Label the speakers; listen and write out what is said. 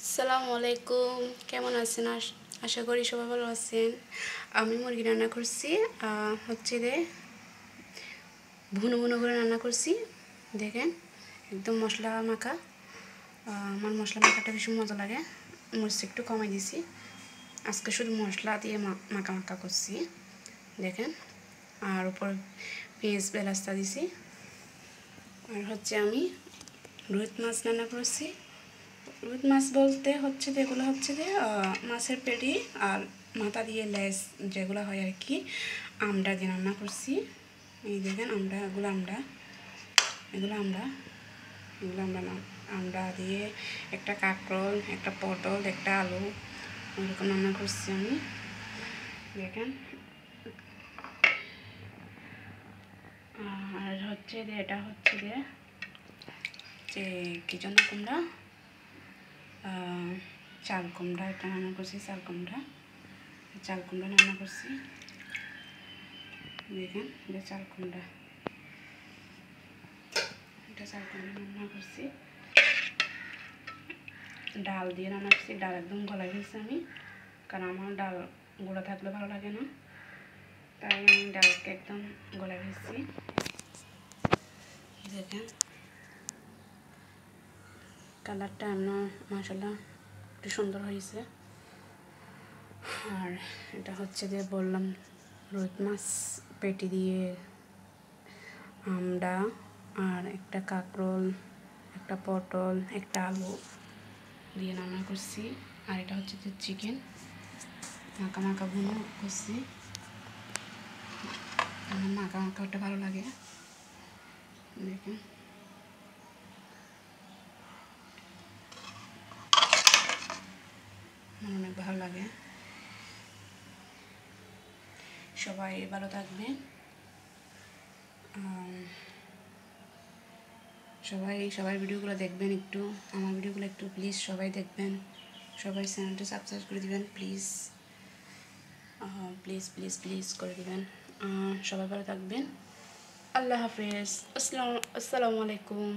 Speaker 1: আসসালামু আলাইকুম, কেমন আছেন? আশা করি সবাই ভালো আছেন। আমি মুরগি রান্না করছি, হচ্ছে যে ভুনো ভুনো করে রান্না করছি। দেখেন, একদম মশলা মাখা। আমার মশলা মাখাটা ভীষণ মজা লাগে। মরিচ একটু কমাই দিছি। আজকে শুধু মশলা দিয়ে মাখা মাখা করছি, দেখেন। আর উপর পেঁয়াজ বেলাস্তা দিছি। আর হচ্ছে আমি রুই মাছ রান্না করছি। রুই মাছ বলতে হচ্ছে যেগুলো হচ্ছে যে মাছের পেটি আর মাথা দিয়ে লেজ যেগুলো হয় আর কি, আমড়া দিয়ে রান্না করছি। এই দেখেন এগুলো আমরা আমড়া দিয়ে একটা কাঁকরোল, একটা পটল, একটা আলু এরকম রান্না করছি আমি, দেখেন। আর হচ্ছে যে এটা হচ্ছে যে কি জন্য কুমড়া, চাল কুমড়া এটা রান্না করছি। চাল কুমড়া রান্না করছি, দেখেন। এটা চাল কুমড়া রান্না করছি। ডাল দিয়ে রান্না করছি। ডাল একদম গলা ফেলছি আমি, কারণ আমার ডাল গোলা থাকলে ভালো লাগে না, তাই আমি ডালকে একদম গলা ফেলছি, দেখেন। কালারটা আপনার মাশাআল্লাহ একটু সুন্দর হয়েছে। আর এটা হচ্ছে যে বললাম রুই মাছ পেটি দিয়ে আমড়া আর একটা কাঁকরোল, একটা পটল, একটা আলু দিয়ে রান্না করছি। আর এটা হচ্ছে যে চিকেন মাখা মাখা ভুনো করছি। আমার মাখা মাখা ওটা ভালো লাগে, দেখেন। আমার অনেক ভালো লাগে। সবাই ভালো থাকবেন। সবাই ভিডিওগুলো দেখবেন, একটু আমার ভিডিওগুলো একটু প্লিজ সবাই দেখবেন। সবাই চ্যানেলটা সাবস্ক্রাইব করে দিবেন প্লিজ, প্লিজ প্লিজ প্লিজ করে দিবেন। সবাই ভালো থাকবেন। আল্লাহ হাফেজ। আসসালামু আলাইকুম।